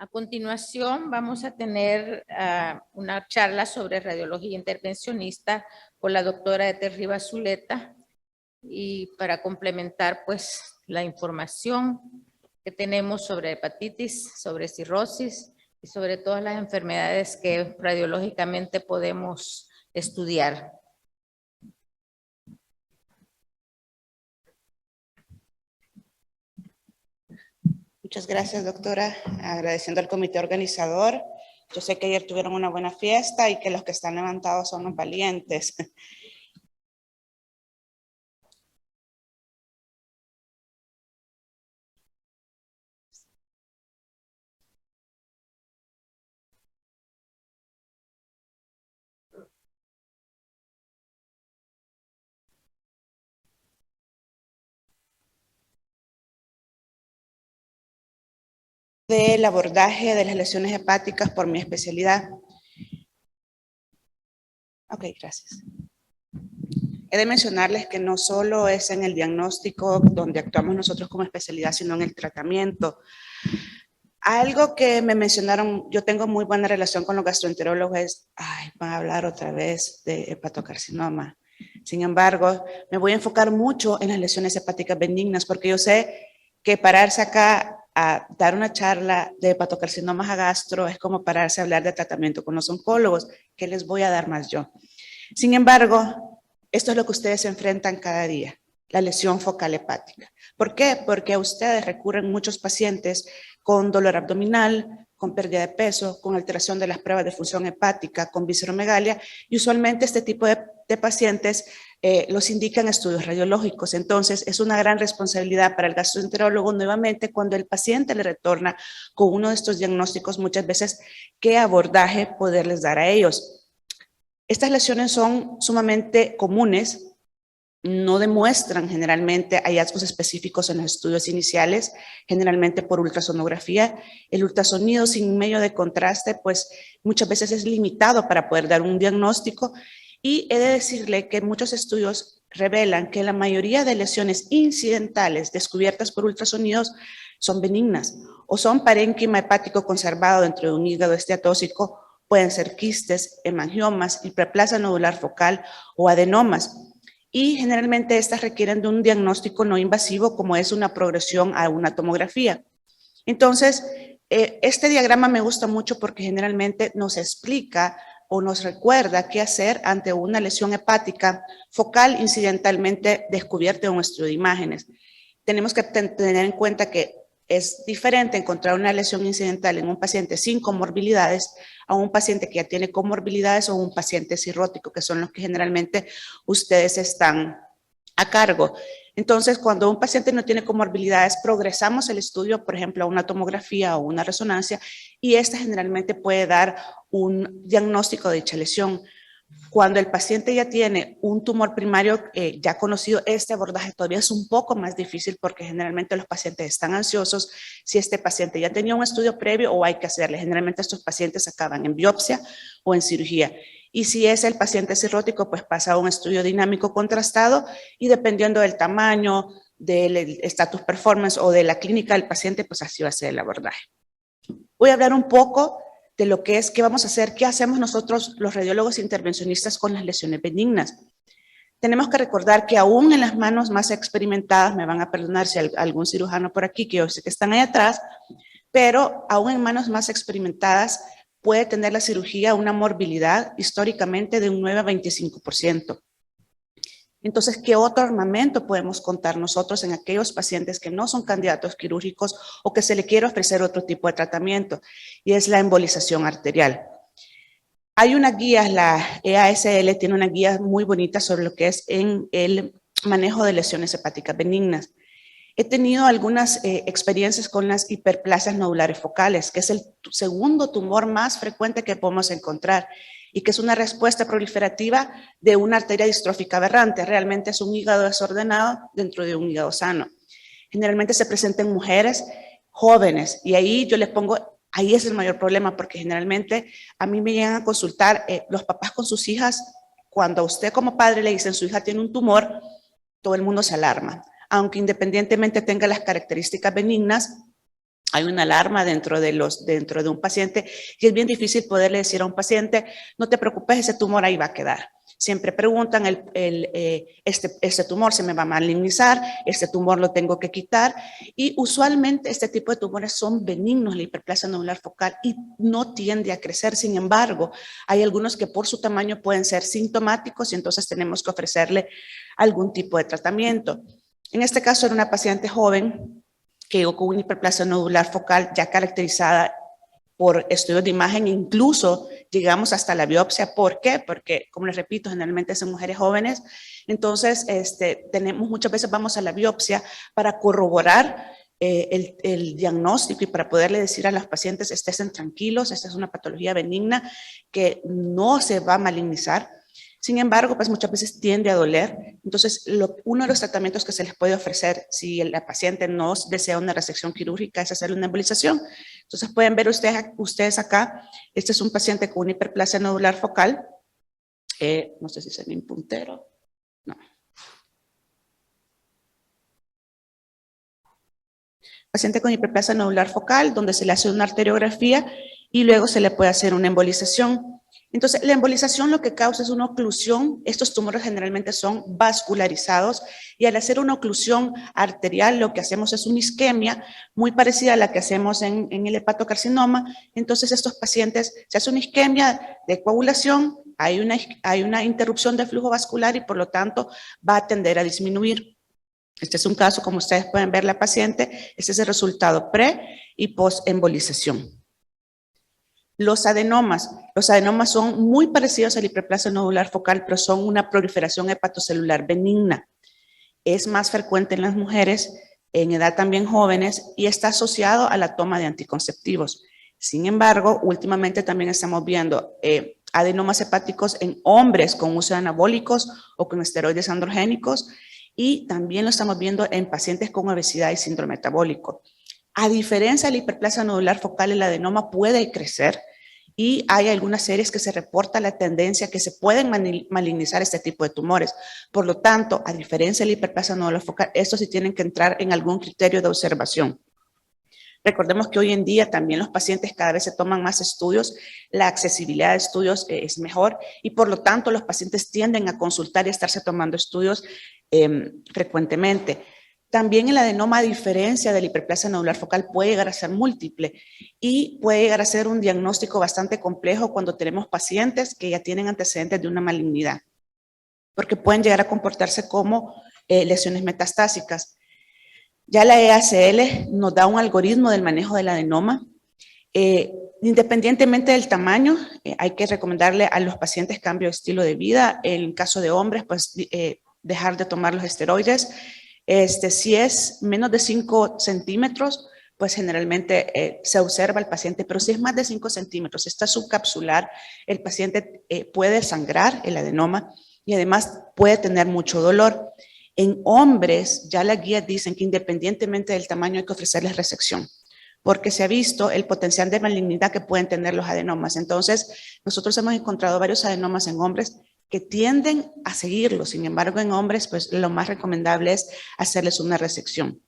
A continuación vamos a tener una charla sobre radiología intervencionista con la doctora Ethel Rivas Zuleta, y para complementar pues la información que tenemos sobre hepatitis, sobre cirrosis y sobre todas las enfermedades que radiológicamente podemos estudiar. Muchas gracias, doctora. Agradeciendo al comité organizador. Yo sé que ayer tuvieron una buena fiesta y que los que están levantados son los valientes. Del abordaje de las lesiones hepáticas por mi especialidad. Ok, gracias. He de mencionarles que no solo es en el diagnóstico donde actuamos nosotros como especialidad, sino en el tratamiento. Algo que me mencionaron, yo tengo muy buena relación con los gastroenterólogos, es, van a hablar otra vez de hepatocarcinoma. Sin embargo, me voy a enfocar mucho en las lesiones hepáticas benignas, porque yo sé que pararse acá a dar una charla de hepatocarcinomas a gastro es como pararse a hablar de tratamiento con los oncólogos. ¿Qué les voy a dar más yo? Sin embargo, esto es lo que ustedes se enfrentan cada día, la lesión focal hepática. ¿Por qué? Porque a ustedes recurren muchos pacientes con dolor abdominal, con pérdida de peso, con alteración de las pruebas de función hepática, con visceromegalia, y usualmente este tipo de pacientes los indican estudios radiológicos. Entonces, es una gran responsabilidad para el gastroenterólogo nuevamente cuando el paciente le retorna con uno de estos diagnósticos, muchas veces, qué abordaje poderles dar a ellos. Estas lesiones son sumamente comunes, no demuestran generalmente hallazgos específicos en los estudios iniciales, generalmente por ultrasonografía. El ultrasonido sin medio de contraste, pues muchas veces es limitado para poder dar un diagnóstico, y he de decirle que muchos estudios revelan que la mayoría de lesiones incidentales descubiertas por ultrasonidos son benignas o son parénquima hepático conservado dentro de un hígado esteatóxico. Pueden ser quistes, hemangiomas, hiperplasia nodular focal o adenomas. Y generalmente estas requieren de un diagnóstico no invasivo, como es una progresión a una tomografía. Entonces, este diagrama me gusta mucho porque generalmente nos explica o nos recuerda qué hacer ante una lesión hepática focal incidentalmente descubierta en un estudio de imágenes. Tenemos que tener en cuenta que es diferente encontrar una lesión incidental en un paciente sin comorbilidades a un paciente que ya tiene comorbilidades o un paciente cirrótico, que son los que generalmente ustedes están a cargo. Entonces, cuando un paciente no tiene comorbilidades, progresamos el estudio, por ejemplo, a una tomografía o una resonancia, y esta generalmente puede dar un diagnóstico de dicha lesión. Cuando el paciente ya tiene un tumor primario ya conocido, este abordaje todavía es un poco más difícil porque generalmente los pacientes están ansiosos si este paciente ya tenía un estudio previo o hay que hacerle. Generalmente estos pacientes acaban en biopsia o en cirugía. Y si es el paciente cirrótico, pues pasa a un estudio dinámico contrastado y dependiendo del tamaño, del status performance o de la clínica del paciente, pues así va a ser el abordaje. Voy a hablar un poco de lo que es, qué vamos a hacer, qué hacemos nosotros los radiólogos intervencionistas con las lesiones benignas. Tenemos que recordar que aún en las manos más experimentadas, me van a perdonar si hay algún cirujano por aquí, que yo sé que están ahí atrás, pero aún en manos más experimentadas puede tener la cirugía una morbilidad históricamente de un 9 a 25%. Entonces, ¿qué otro armamento podemos contar nosotros en aquellos pacientes que no son candidatos quirúrgicos o que se le quiere ofrecer otro tipo de tratamiento? Y es la embolización arterial. Hay una guía, la EASL tiene una guía muy bonita sobre lo que es en el manejo de lesiones hepáticas benignas. He tenido algunas experiencias con las hiperplasias nodulares focales, que es el segundo tumor más frecuente que podemos encontrar y que es una respuesta proliferativa de una arteria distrófica aberrante. Realmente es un hígado desordenado dentro de un hígado sano. Generalmente se presenta en mujeres jóvenes y ahí yo les pongo, ahí es el mayor problema porque generalmente a mí me llegan a consultar los papás con sus hijas. Cuando a usted como padre le dicen su hija tiene un tumor, todo el mundo se alarma. Aunque independientemente tenga las características benignas, hay una alarma dentro de un paciente y es bien difícil poderle decir a un paciente, no te preocupes, ese tumor ahí va a quedar. Siempre preguntan, este tumor se me va a malignizar, este tumor lo tengo que quitar, y usualmente este tipo de tumores son benignos, la hiperplasia nodular focal, y no tiende a crecer. Sin embargo, hay algunos que por su tamaño pueden ser sintomáticos y entonces tenemos que ofrecerle algún tipo de tratamiento. En este caso era una paciente joven que llegó con una hiperplasia nodular focal ya caracterizada por estudios de imagen, incluso llegamos hasta la biopsia. ¿Por qué? Porque, como les repito, generalmente son mujeres jóvenes, entonces tenemos, muchas veces vamos a la biopsia para corroborar el diagnóstico y para poderle decir a los pacientes, estén tranquilos, esta es una patología benigna que no se va a malignizar. Sin embargo, pues muchas veces tiende a doler. Entonces, uno de los tratamientos que se les puede ofrecer si la paciente no desea una resección quirúrgica es hacer una embolización. Entonces, pueden ver ustedes acá, este es un paciente con una hiperplasia nodular focal. No sé si se ve un puntero. No. Paciente con hiperplasia nodular focal, donde se le hace una arteriografía y luego se le puede hacer una embolización. Entonces, la embolización lo que causa es una oclusión. Estos tumores generalmente son vascularizados y al hacer una oclusión arterial lo que hacemos es una isquemia muy parecida a la que hacemos en el hepatocarcinoma. Entonces, estos pacientes se hace una isquemia de coagulación, hay una interrupción del flujo vascular y por lo tanto va a tender a disminuir. Este es un caso, como ustedes pueden ver la paciente, este es el resultado pre y post embolización. Los adenomas son muy parecidos a la hiperplasia nodular focal, pero son una proliferación hepatocelular benigna. Es más frecuente en las mujeres, en edad también jóvenes, y está asociado a la toma de anticonceptivos. Sin embargo, últimamente también estamos viendo adenomas hepáticos en hombres con uso de anabólicos o con esteroides androgénicos, y también lo estamos viendo en pacientes con obesidad y síndrome metabólico. A diferencia de la hiperplasia nodular focal, el adenoma puede crecer y hay algunas series que se reporta la tendencia que se pueden malignizar este tipo de tumores. Por lo tanto, a diferencia de la hiperplasia nodular focal, estos sí tienen que entrar en algún criterio de observación. Recordemos que hoy en día también los pacientes cada vez se toman más estudios, la accesibilidad de estudios es mejor y por lo tanto los pacientes tienden a consultar y estarse tomando estudios frecuentemente. También el adenoma, a diferencia de la hiperplasia nodular focal, puede llegar a ser múltiple y puede llegar a ser un diagnóstico bastante complejo cuando tenemos pacientes que ya tienen antecedentes de una malignidad, porque pueden llegar a comportarse como lesiones metastásicas. Ya la EACL nos da un algoritmo del manejo del adenoma. Independientemente del tamaño, hay que recomendarle a los pacientes cambio de estilo de vida. En caso de hombres, pues dejar de tomar los esteroides. Si es menos de 5 centímetros, pues generalmente se observa al paciente, pero si es más de 5 centímetros, está subcapsular, el paciente puede sangrar el adenoma y además puede tener mucho dolor. En hombres, ya las guías dicen que independientemente del tamaño hay que ofrecerles resección, porque se ha visto el potencial de malignidad que pueden tener los adenomas. Entonces, nosotros hemos encontrado varios adenomas en hombres que tienden a seguirlo. Sin embargo, en hombres, pues lo más recomendable es hacerles una resección.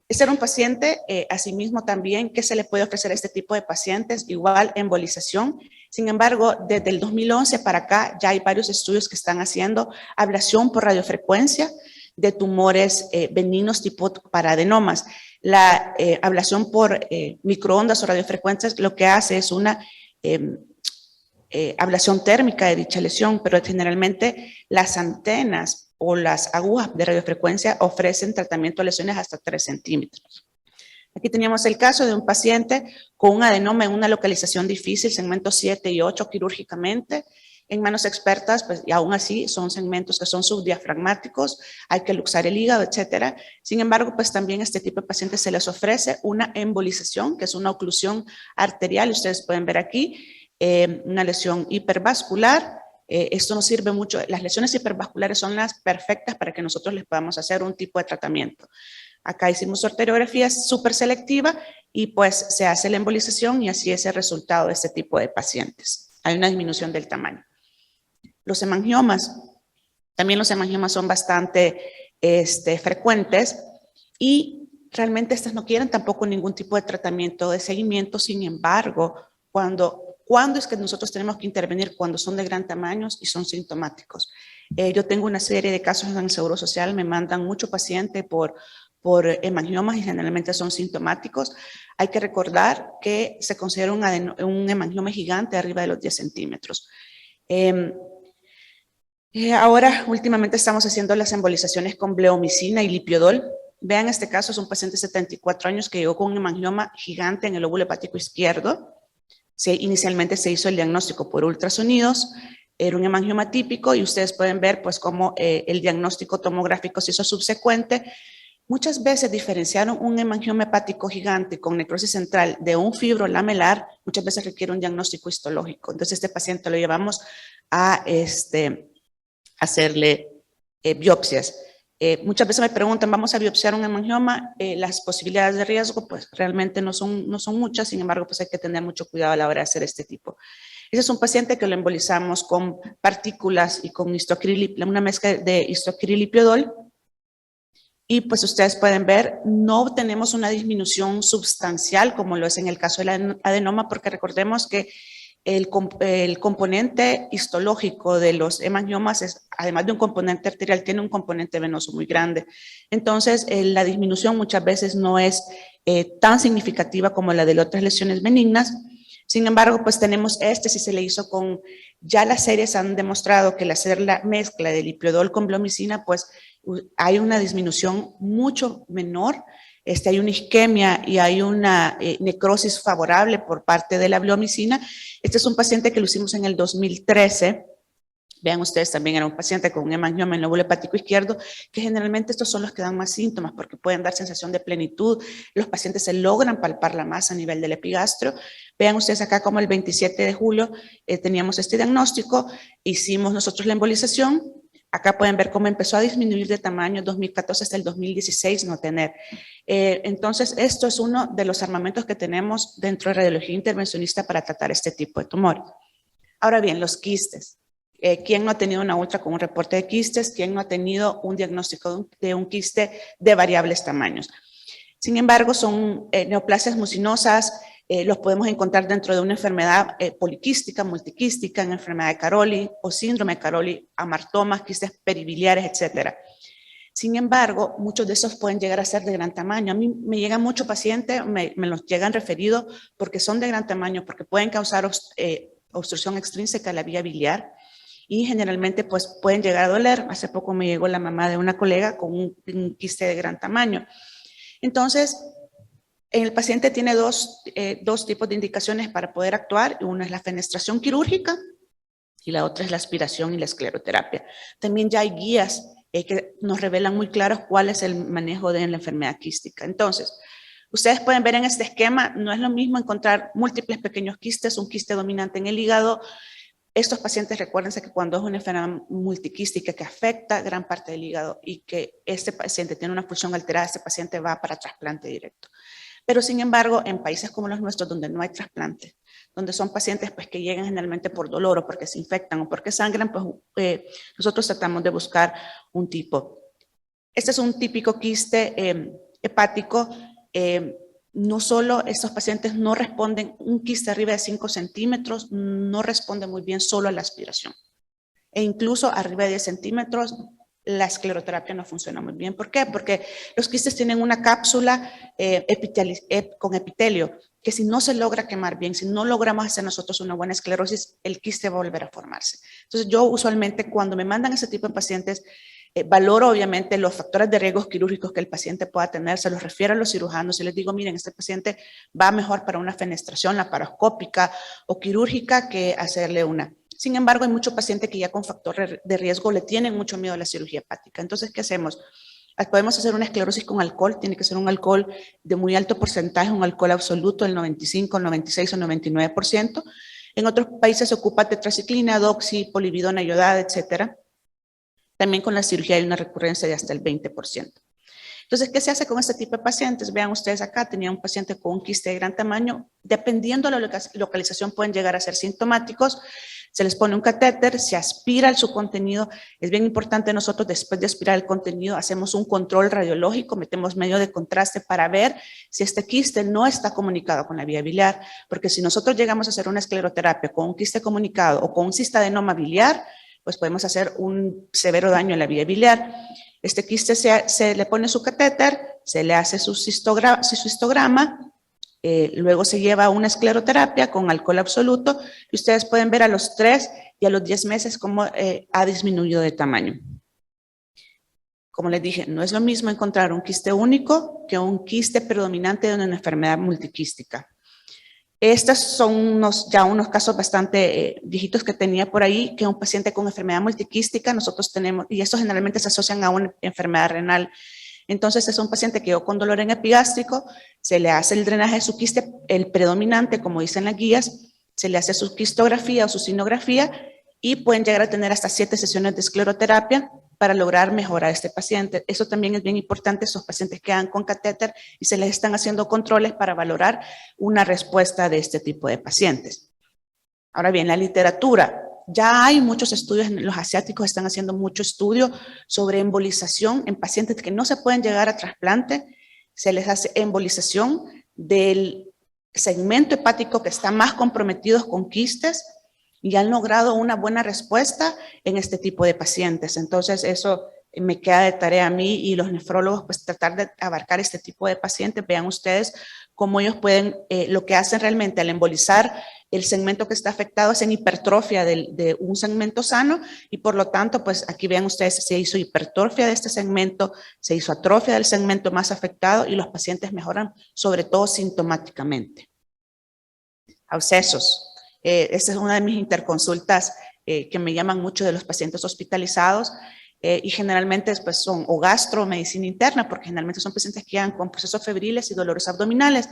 Este era un paciente, asimismo también, que se le puede ofrecer a este tipo de pacientes, igual embolización. Sin embargo, desde el 2011 para acá ya hay varios estudios que están haciendo ablación por radiofrecuencia de tumores benignos tipo paraadenomas. La ablación por microondas o radiofrecuencias lo que hace es una ablación térmica de dicha lesión, pero generalmente las antenas o las agujas de radiofrecuencia ofrecen tratamiento de lesiones hasta 3 centímetros. Aquí teníamos el caso de un paciente con un adenoma en una localización difícil, segmentos 7 y 8 quirúrgicamente, en manos expertas, pues y aún así son segmentos que son subdiafragmáticos, hay que luxar el hígado, etcétera. Sin embargo, pues también a este tipo de pacientes se les ofrece una embolización, que es una oclusión arterial, ustedes pueden ver aquí, una lesión hipervascular. Esto nos sirve mucho, las lesiones hipervasculares son las perfectas para que nosotros les podamos hacer un tipo de tratamiento. Acá hicimos arteriografía súper selectiva y pues se hace la embolización y así es el resultado de este tipo de pacientes. Hay una disminución del tamaño. Los hemangiomas, también los hemangiomas son bastante frecuentes y realmente estas no quieren tampoco ningún tipo de tratamiento de seguimiento. Sin embargo, ¿cuándo es que nosotros tenemos que intervenir? Cuando son de gran tamaño y son sintomáticos. Yo tengo una serie de casos en el Seguro Social, me mandan mucho paciente por hemangiomas y generalmente son sintomáticos. Hay que recordar que se considera un hemangioma gigante arriba de los 10 centímetros. Ahora, últimamente estamos haciendo las embolizaciones con bleomicina y lipiodol. Vean, este caso es un paciente de 74 años que llegó con un hemangioma gigante en el lóbulo hepático izquierdo. Inicialmente se hizo el diagnóstico por ultrasonidos, era un hemangioma típico y ustedes pueden ver pues cómo el diagnóstico tomográfico se hizo subsecuente. Muchas veces diferenciaron un hemangioma hepático gigante con necrosis central de un fibrolamelar, muchas veces requiere un diagnóstico histológico. Entonces este paciente lo llevamos a hacerle biopsias. Muchas veces me preguntan, ¿vamos a biopsiar un hemangioma? Las posibilidades de riesgo pues realmente no son muchas, sin embargo pues hay que tener mucho cuidado a la hora de hacer este tipo. Ese es un paciente que lo embolizamos con partículas y con una mezcla de histocrilipiodol. Y pues ustedes pueden ver, no tenemos una disminución sustancial como lo es en el caso del adenoma, porque recordemos que el componente histológico de los hemangiomas, además de un componente arterial, tiene un componente venoso muy grande. Entonces, la disminución muchas veces no es tan significativa como la de otras lesiones benignas. Sin embargo, pues tenemos si se le hizo ya las series han demostrado que al hacer la mezcla de lipiodol con bleomicina, pues hay una disminución mucho menor, hay una isquemia y hay una necrosis favorable por parte de la bleomicina. Este es un paciente que lo hicimos en el 2013. Vean ustedes, también era un paciente con un hemangioma en el lóbulo hepático izquierdo, que generalmente estos son los que dan más síntomas porque pueden dar sensación de plenitud. Los pacientes se logran palpar la masa a nivel del epigastrio. Vean ustedes acá como el 27 de julio teníamos este diagnóstico, hicimos nosotros la embolización. Acá pueden ver cómo empezó a disminuir de tamaño 2014 hasta el 2016 no tener. Entonces, esto es uno de los armamentos que tenemos dentro de radiología intervencionista para tratar este tipo de tumor. Ahora bien, los quistes. ¿Quién no ha tenido una ultra con un reporte de quistes? ¿Quién no ha tenido un diagnóstico de un quiste de variables tamaños? Sin embargo, son neoplasias mucinosas, los podemos encontrar dentro de una enfermedad poliquística, multiquística, en enfermedad de Caroli o síndrome de Caroli, amartomas, quistes peribiliares, etc. Sin embargo, muchos de esos pueden llegar a ser de gran tamaño. A mí me llegan muchos pacientes, me los llegan referidos porque son de gran tamaño, porque pueden causar obstrucción extrínseca de la vía biliar y generalmente pues pueden llegar a doler. Hace poco me llegó la mamá de una colega con un quiste de gran tamaño. Entonces, el paciente tiene dos tipos de indicaciones para poder actuar. Una es la fenestración quirúrgica y la otra es la aspiración y la escleroterapia. También ya hay guías que nos revelan muy claros cuál es el manejo de la enfermedad quística. Entonces, ustedes pueden ver en este esquema, no es lo mismo encontrar múltiples pequeños quistes, un quiste dominante en el hígado. Estos pacientes, recuérdense que cuando es una enfermedad multiquística que afecta gran parte del hígado y que este paciente tiene una función alterada, este paciente va para trasplante directo. Pero sin embargo, en países como los nuestros, donde no hay trasplante, donde son pacientes pues, que llegan generalmente por dolor o porque se infectan o porque sangran, pues nosotros tratamos de buscar un tipo. Este es un típico quiste hepático. No solo estos pacientes no responden, un quiste arriba de 5 centímetros no responde muy bien solo a la aspiración. E incluso arriba de 10 centímetros, la escleroterapia no funciona muy bien. ¿Por qué? Porque los quistes tienen una cápsula con epitelio, que si no se logra quemar bien, si no logramos hacer nosotros una buena esclerosis, el quiste va a volver a formarse. Entonces yo usualmente cuando me mandan ese tipo de pacientes, valoro obviamente los factores de riesgos quirúrgicos que el paciente pueda tener, se los refiero a los cirujanos y les digo, miren, este paciente va mejor para una fenestración laparoscópica o quirúrgica que hacerle una. Sin embargo, hay muchos pacientes que ya con factor de riesgo le tienen mucho miedo a la cirugía hepática. Entonces, ¿qué hacemos? Podemos hacer una esclerosis con alcohol, tiene que ser un alcohol de muy alto porcentaje, un alcohol absoluto del 95, 96 o 99%. En otros países se ocupa tetraciclina, doxi, polividona iodada, etcétera. También con la cirugía hay una recurrencia de hasta el 20%. Entonces, ¿qué se hace con este tipo de pacientes? Vean ustedes acá, tenía un paciente con un quiste de gran tamaño. Dependiendo de la localización, pueden llegar a ser sintomáticos. Se les pone un catéter, se aspira su contenido. Es bien importante nosotros, después de aspirar el contenido, hacemos un control radiológico, metemos medio de contraste para ver si este quiste no está comunicado con la vía biliar, porque si nosotros llegamos a hacer una escleroterapia con un quiste comunicado o con un cistadenoma biliar, pues podemos hacer un severo daño en la vía biliar. Este quiste se le pone su catéter, se le hace su histograma, luego se lleva a una escleroterapia con alcohol absoluto y ustedes pueden ver a los 3 y a los 10 meses cómo ha disminuido de tamaño. Como les dije, no es lo mismo encontrar un quiste único que un quiste predominante de una enfermedad multiquística. Estos son unos casos bastante viejitos que tenía por ahí, que un paciente con enfermedad multiquística nosotros tenemos, y estos generalmente se asocian a una enfermedad renal. Entonces es un paciente que llegó con dolor en epigástrico, se le hace el drenaje de su quiste, el predominante, como dicen las guías, se le hace su quistografía o su sinografía y pueden llegar a tener hasta 7 sesiones de escleroterapia para lograr mejorar a este paciente. Eso también es bien importante, esos pacientes quedan con catéter y se les están haciendo controles para valorar una respuesta de este tipo de pacientes. Ahora bien, la literatura. Ya hay muchos estudios, los asiáticos están haciendo mucho estudio sobre embolización en pacientes que no se pueden llegar a trasplante. Se les hace embolización del segmento hepático que está más comprometido con quistes y han logrado una buena respuesta en este tipo de pacientes. Entonces, eso me queda de tarea a mí y los nefrólogos, pues tratar de abarcar este tipo de pacientes. Vean ustedes cómo ellos pueden, lo que hacen realmente al embolizar el segmento que está afectado es en hipertrofia de un segmento sano y por lo tanto, pues aquí vean ustedes, se hizo hipertrofia de este segmento, se hizo atrofia del segmento más afectado y los pacientes mejoran, sobre todo sintomáticamente. Abscesos. Esta es una de mis interconsultas que me llaman mucho de los pacientes hospitalizados y generalmente pues, son o gastro o medicina interna, porque generalmente son pacientes que llegan con procesos febriles y dolores abdominales.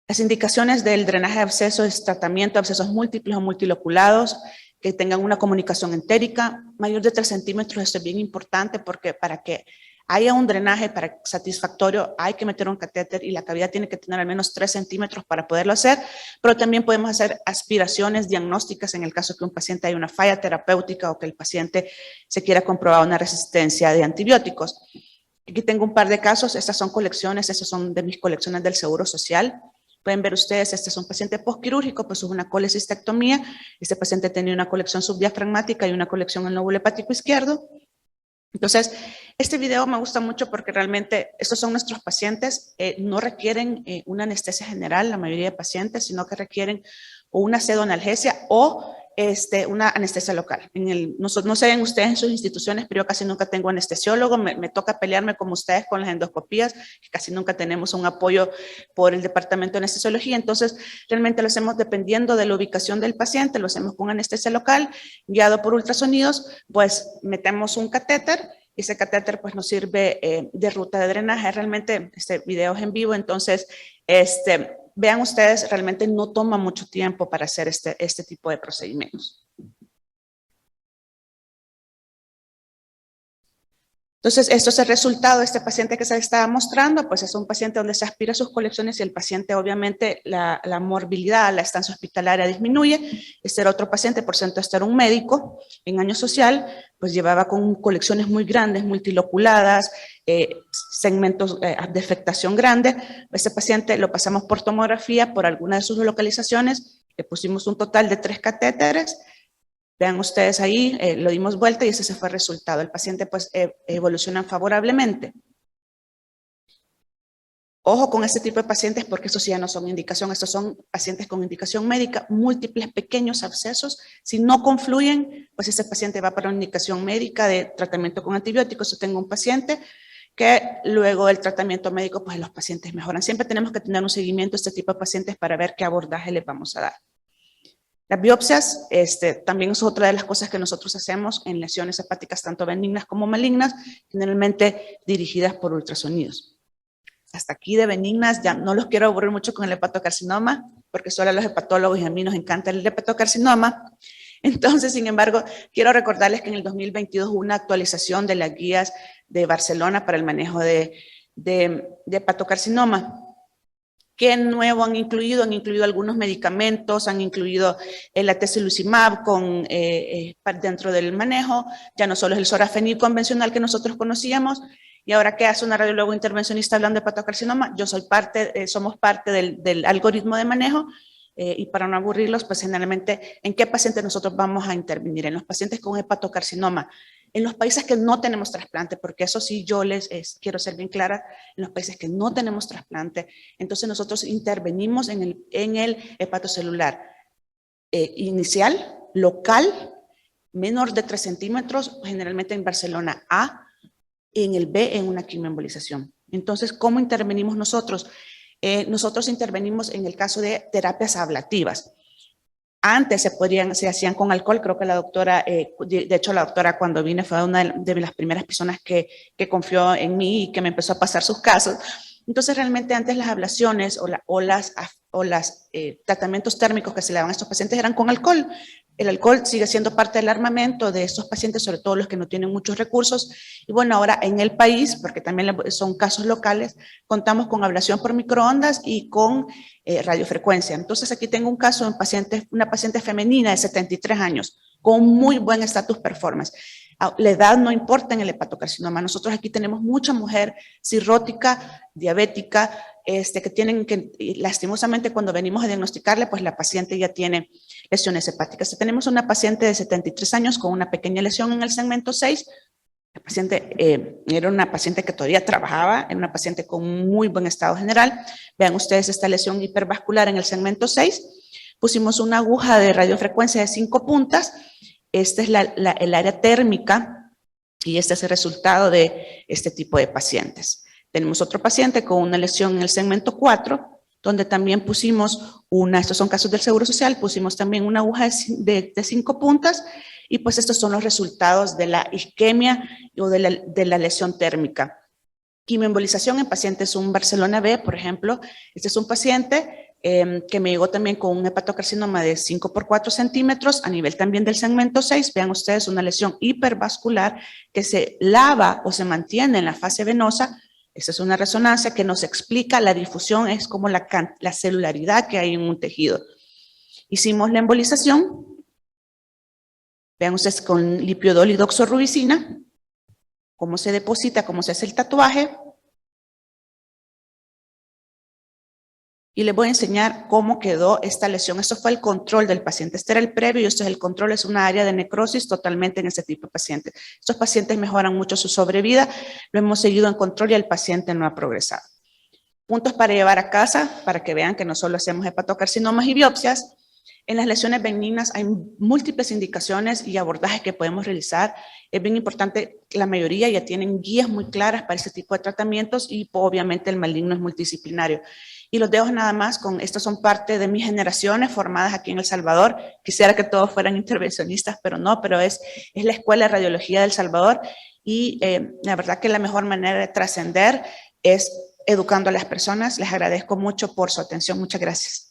Las indicaciones del drenaje de abscesos es tratamiento de abscesos múltiples o multiloculados, que tengan una comunicación entérica mayor de 3 centímetros. Esto es bien importante porque para que haya un drenaje satisfactorio hay que meter un catéter y la cavidad tiene que tener al menos 3 centímetros para poderlo hacer, pero también podemos hacer aspiraciones diagnósticas en el caso que un paciente haya una falla terapéutica o que el paciente se quiera comprobar una resistencia de antibióticos. Aquí tengo un par de casos, estas son de mis colecciones del Seguro Social. Pueden ver ustedes, este es un paciente postquirúrgico, pues es una colecistectomía. Este paciente tenía una colección subdiafragmática y una colección en el lóbulo hepático izquierdo. Entonces, este video me gusta mucho porque realmente estos son nuestros pacientes, no requieren una anestesia general, la mayoría de pacientes, sino que requieren o una pseudoanalgesia o una anestesia local. No sé en ustedes en sus instituciones, pero yo casi nunca tengo anestesiólogo, me toca pelearme como ustedes con las endoscopías, que casi nunca tenemos un apoyo por el departamento de anestesiología, entonces realmente lo hacemos dependiendo de la ubicación del paciente, lo hacemos con anestesia local, guiado por ultrasonidos, pues metemos un catéter, y ese catéter pues nos sirve de ruta de drenaje. Realmente este video es en vivo, entonces vean ustedes, realmente no toma mucho tiempo para hacer este tipo de procedimientos. Entonces, esto es el resultado de este paciente que se estaba mostrando, pues es un paciente donde se aspira sus colecciones y el paciente obviamente la morbilidad, la estancia hospitalaria disminuye. Este era otro paciente, por cierto, este era un médico en año social, pues llevaba con colecciones muy grandes, multiloculadas, segmentos de afectación grande. Este paciente lo pasamos por tomografía por alguna de sus localizaciones, le pusimos un total de 3 catéteres. Vean ustedes ahí, lo dimos vuelta y ese fue el resultado. El paciente pues evoluciona favorablemente. Ojo con este tipo de pacientes porque estos ya no son indicación, estos son pacientes con indicación médica, múltiples pequeños abscesos. Si no confluyen, pues ese paciente va para una indicación médica de tratamiento con antibióticos. Yo tengo un paciente que luego del tratamiento médico, pues los pacientes mejoran. Siempre tenemos que tener un seguimiento a este tipo de pacientes para ver qué abordaje les vamos a dar. Las biopsias también es otra de las cosas que nosotros hacemos en lesiones hepáticas tanto benignas como malignas, generalmente dirigidas por ultrasonidos. Hasta aquí de benignas, ya no los quiero aburrir mucho con el hepatocarcinoma, porque solo a los hepatólogos y a mí nos encanta el hepatocarcinoma. Entonces, sin embargo, quiero recordarles que en el 2022 hubo una actualización de las guías de Barcelona para el manejo de hepatocarcinoma, ¿Qué nuevo han incluido? Han incluido algunos medicamentos, han incluido la tezepelumab dentro del manejo, ya no solo es el sorafenib convencional que nosotros conocíamos. Y ahora, ¿qué hace una radióloga intervencionista hablando de hepatocarcinoma? Somos parte del algoritmo de manejo. Y para no aburrirlos, pues generalmente, ¿en qué pacientes nosotros vamos a intervenir? En los pacientes con hepatocarcinoma, en los países que no tenemos trasplante, porque eso sí yo quiero ser bien clara, en los países que no tenemos trasplante, entonces nosotros intervenimos en el hepatocelular inicial, local, menor de 3 centímetros, generalmente en Barcelona A, y en el B en una quimioembolización. Entonces, ¿cómo intervenimos nosotros? Nosotros intervenimos en el caso de terapias ablativas. Antes se hacían con alcohol, creo que la doctora, de hecho la doctora cuando vine fue una de las primeras personas que confió en mí y que me empezó a pasar sus casos. Entonces realmente antes las ablaciones o los tratamientos térmicos que se le daban a estos pacientes eran con alcohol. El alcohol sigue siendo parte del armamento de estos pacientes, sobre todo los que no tienen muchos recursos. Y bueno, ahora en el país, porque también son casos locales, contamos con ablación por microondas y con radiofrecuencia. Entonces aquí tengo un caso de una paciente femenina de 73 años con muy buen estatus performance. La edad no importa en el hepatocarcinoma. Nosotros aquí tenemos mucha mujer cirrótica, diabética, lastimosamente cuando venimos a diagnosticarle, pues la paciente ya tiene lesiones hepáticas. Tenemos una paciente de 73 años con una pequeña lesión en el segmento 6. La paciente era una paciente que todavía trabajaba, era una paciente con muy buen estado general. Vean ustedes esta lesión hipervascular en el segmento 6. Pusimos una aguja de radiofrecuencia de 5 puntas. Esta es el área térmica y este es el resultado de este tipo de pacientes. Tenemos otro paciente con una lesión en el segmento 4, donde también pusimos estos son casos del Seguro Social, pusimos también una aguja de 5 puntas y pues estos son los resultados de la isquemia o de la lesión térmica. Quimioembolización en pacientes, un Barcelona B, por ejemplo. Este es un paciente que me llegó también con un hepatocarcinoma de 5 por 4 centímetros a nivel también del segmento 6. Vean ustedes una lesión hipervascular que se lava o se mantiene en la fase venosa. Esta es una resonancia que nos explica la difusión, es como la celularidad que hay en un tejido. Hicimos la embolización. Vean ustedes con lipiodol y doxorubicina, cómo se deposita, cómo se hace el tatuaje. Y les voy a enseñar cómo quedó esta lesión. Esto fue el control del paciente. Este era el previo y esto es el control. Es una área de necrosis totalmente en este tipo de pacientes. Estos pacientes mejoran mucho su sobrevida. Lo hemos seguido en control y el paciente no ha progresado. Puntos para llevar a casa, para que vean que no solo hacemos hepatocarcinomas y biopsias. En las lesiones benignas hay múltiples indicaciones y abordajes que podemos realizar. Es bien importante, la mayoría ya tienen guías muy claras para este tipo de tratamientos y obviamente el maligno es multidisciplinario. Y los dejo nada más con, estos son parte de mis generaciones formadas aquí en El Salvador. Quisiera que todos fueran intervencionistas, pero no, pero es la Escuela de Radiología del Salvador y la verdad que la mejor manera de trascender es educando a las personas. Les agradezco mucho por su atención. Muchas gracias.